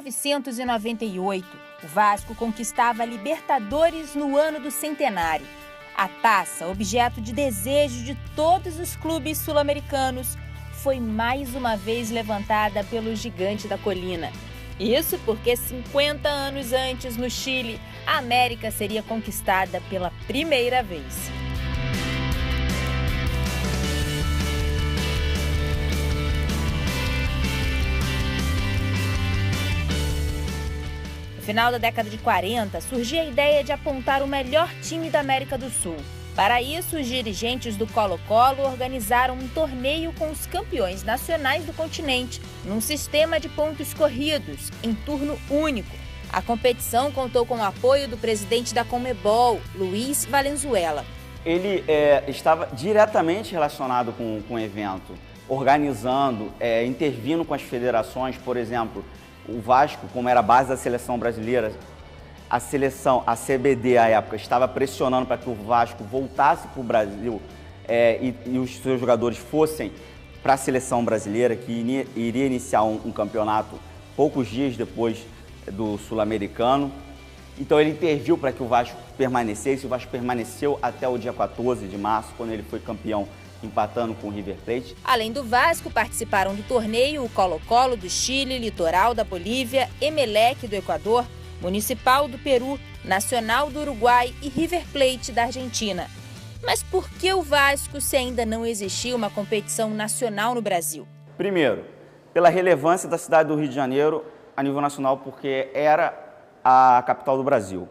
1998, o Vasco conquistava a Libertadores no ano do centenário. A taça, objeto de desejo de todos os clubes sul-americanos, foi mais uma vez levantada pelo gigante da colina. Isso porque 50 anos antes, no Chile, a América seria conquistada pela primeira vez. No final da década de 40, surgia a ideia de apontar o melhor time da América do Sul. Para isso, os dirigentes do Colo-Colo organizaram um torneio com os campeões nacionais do continente, num sistema de pontos corridos, em turno único. A competição contou com o apoio do presidente da Conmebol, Luiz Valenzuela. Ele estava diretamente relacionado com o evento, organizando, intervindo com as federações, por exemplo, o Vasco, como era a base da seleção brasileira, a seleção, a CBD à época, estava pressionando para que o Vasco voltasse para o Brasil e os seus jogadores fossem para a seleção brasileira, que iria iniciar um campeonato poucos dias depois do Sul-Americano. Então ele interviu para que o Vasco permanecesse. O Vasco permaneceu até o dia 14 de março, quando ele foi campeão, empatando com o River Plate. Além do Vasco, participaram do torneio o Colo-Colo do Chile, Litoral da Bolívia, Emelec do Equador, Municipal do Peru, Nacional do Uruguai e River Plate da Argentina. Mas por que o Vasco se ainda não existia uma competição nacional no Brasil? Primeiro, pela relevância da cidade do Rio de Janeiro a nível nacional, porque era a capital do Brasil.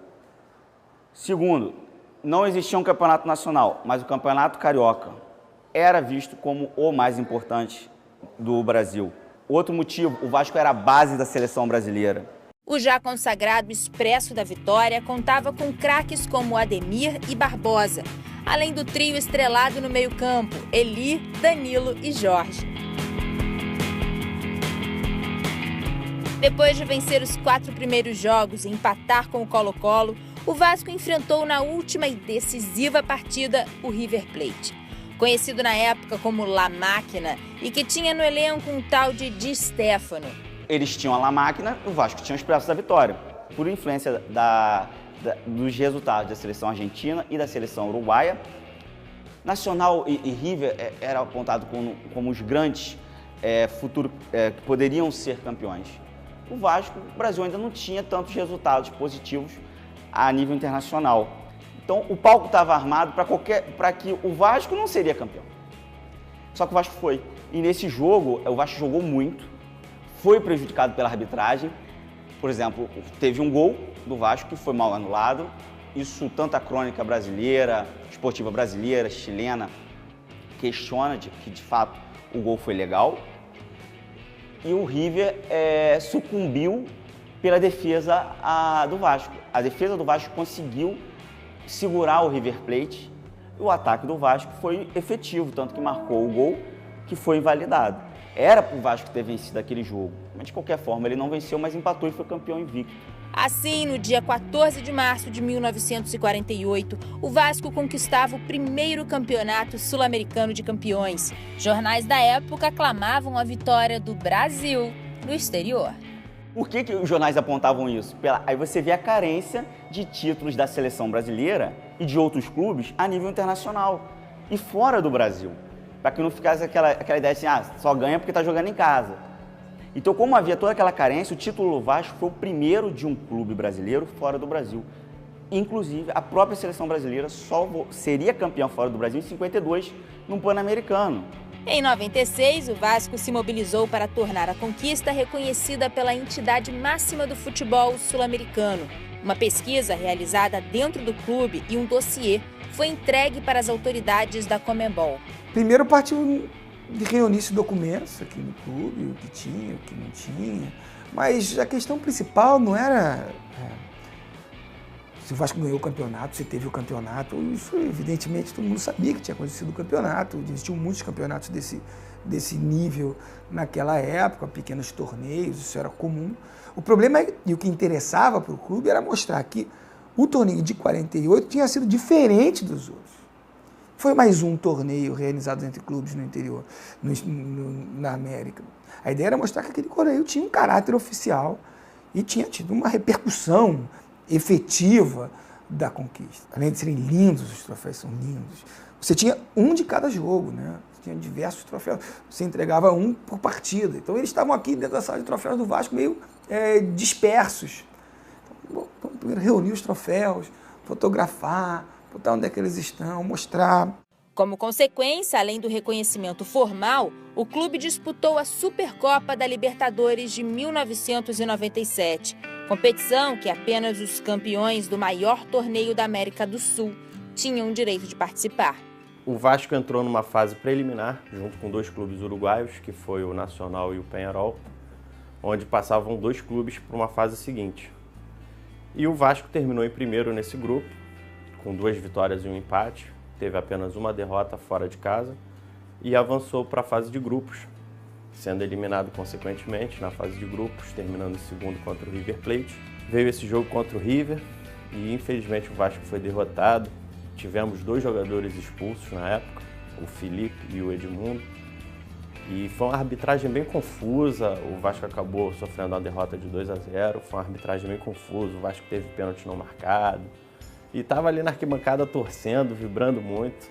Segundo, não existia um campeonato nacional, mas o Campeonato Carioca era visto como o mais importante do Brasil. Outro motivo, o Vasco era a base da seleção brasileira. O já consagrado Expresso da Vitória contava com craques como Ademir e Barbosa, além do trio estrelado no meio-campo, Eli, Danilo e Jorge. Depois de vencer os 4 primeiros jogos e empatar com o Colo-Colo, o Vasco enfrentou na última e decisiva partida o River Plate. Conhecido na época como La Máquina e que tinha no elenco um tal de Di Stéfano. Eles tinham a La Máquina, o Vasco tinha o Expresso da Vitória, por influência dos resultados da seleção argentina e da seleção uruguaia. Nacional e River eram apontados como os grandes futuros que poderiam ser campeões. O Vasco, o Brasil ainda não tinha tantos resultados positivos a nível internacional. Então o palco estava armado para que o Vasco não seria campeão. Só que o Vasco foi. E nesse jogo, o Vasco jogou muito, foi prejudicado pela arbitragem. Por exemplo, teve um gol do Vasco que foi mal anulado. Isso tanto a crônica brasileira, esportiva brasileira, chilena, questiona que de fato o gol foi legal. E o River sucumbiu pela defesa do Vasco. A defesa do Vasco conseguiu segurar o River Plate e o ataque do Vasco foi efetivo, tanto que marcou o gol que foi invalidado. Era para o Vasco ter vencido aquele jogo, mas de qualquer forma ele não venceu, mas empatou e foi campeão invicto. Assim, no dia 14 de março de 1948, o Vasco conquistava o primeiro campeonato sul-americano de campeões. Jornais da época aclamavam a vitória do Brasil no exterior. Por que os jornais apontavam isso? Aí você vê a carência de títulos da seleção brasileira e de outros clubes a nível internacional e fora do Brasil. Para que não ficasse aquela ideia assim, só ganha porque está jogando em casa. Então, como havia toda aquela carência, o título do Vasco foi o primeiro de um clube brasileiro fora do Brasil. Inclusive, a própria seleção brasileira só seria campeã fora do Brasil em 52, num Pan-Americano. Em 96, o Vasco se mobilizou para tornar a conquista reconhecida pela entidade máxima do futebol sul-americano. Uma pesquisa realizada dentro do clube e um dossiê foi entregue para as autoridades da Conmebol. Primeiro partiu de reunir-se documentos aqui no clube, o que tinha, o que não tinha, mas a questão principal não era se o Vasco ganhou o campeonato, se teve o campeonato. Isso, evidentemente, todo mundo sabia que tinha acontecido o campeonato, existiam muitos campeonatos desse nível naquela época, pequenos torneios, isso era comum. O problema e o que interessava para o clube era mostrar que o torneio de 48 tinha sido diferente dos outros. Foi mais um torneio realizado entre clubes no interior, na América. A ideia era mostrar que aquele torneio tinha um caráter oficial, E tinha tido uma repercussão efetiva da conquista. Além de serem lindos, os troféus são lindos. Você tinha um de cada jogo, né? Você tinha diversos troféus. Você entregava um por partida. Então eles estavam aqui dentro da sala de troféus do Vasco meio dispersos. Então, primeiro reunir os troféus, fotografar, botar onde é que eles estão, mostrar. Como consequência, além do reconhecimento formal, o clube disputou a Supercopa da Libertadores de 1997, competição que apenas os campeões do maior torneio da América do Sul tinham o direito de participar. O Vasco entrou numa fase preliminar, junto com 2 clubes uruguaios, que foi o Nacional e o Peñarol, onde passavam 2 clubes para uma fase seguinte. E o Vasco terminou em primeiro nesse grupo, com 2 vitórias e um empate, teve apenas uma derrota fora de casa e avançou para a fase de grupos, sendo eliminado consequentemente na fase de grupos, terminando em segundo contra o River Plate. Veio esse jogo contra o River e infelizmente o Vasco foi derrotado. Tivemos 2 jogadores expulsos na época, o Felipe e o Edmundo, e foi uma arbitragem bem confusa. O Vasco acabou sofrendo uma derrota de 2-0, foi uma arbitragem bem confusa, o Vasco teve pênalti não marcado. E estava ali na arquibancada torcendo, vibrando muito.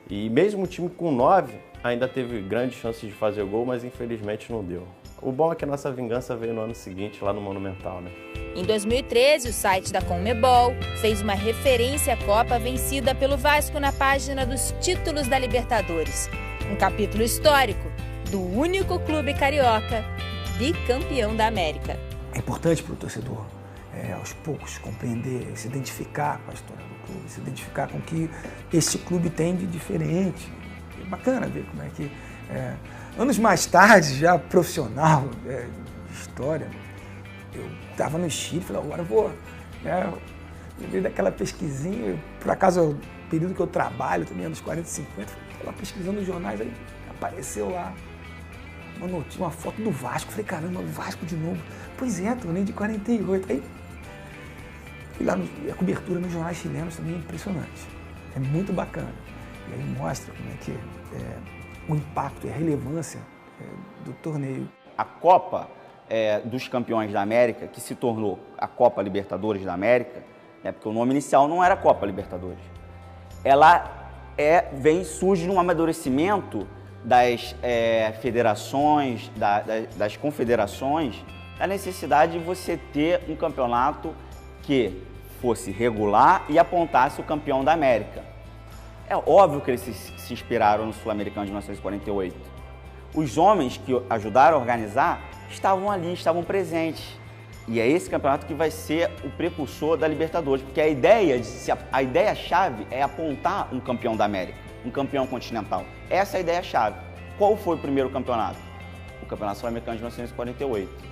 E mesmo o time com 9 ainda teve grandes chances de fazer gol, mas infelizmente não deu. O bom é que a nossa vingança veio no ano seguinte, lá no Monumental, né? Em 2013, o site da Conmebol fez uma referência à Copa vencida pelo Vasco na página dos títulos da Libertadores. Um capítulo histórico do único clube carioca bicampeão da América. É importante para o torcedor, aos poucos, compreender, se identificar com a história do clube, se identificar com o que esse clube tem de diferente. É bacana ver como é que... Anos mais tarde, já profissional de história, eu estava no Chile e falei, agora eu vou... lembrei daquela pesquisinha, por acaso é o período que eu trabalho, também anos 40 e 50, fui lá pesquisando nos jornais, aí apareceu lá uma notícia, uma foto do Vasco, falei, caramba, o Vasco de novo. Pois é, torneio de 48, aí fui lá, a cobertura nos jornais chilenos também é impressionante, é muito bacana. E aí mostra como é que o impacto e a relevância do torneio. A Copa dos Campeões da América, que se tornou a Copa Libertadores da América, porque o nome inicial não era Copa Libertadores, ela surge num amadurecimento das federações, das confederações, a necessidade de você ter um campeonato que fosse regular e apontasse o campeão da América. É óbvio que eles se inspiraram no Sul-Americano de 1948. Os homens que ajudaram a organizar estavam ali, estavam presentes. E é esse campeonato que vai ser o precursor da Libertadores, porque a ideia-chave é apontar um campeão da América, um campeão continental. Essa é a ideia-chave. Qual foi o primeiro campeonato? O Campeonato Sul-Americano de 1948.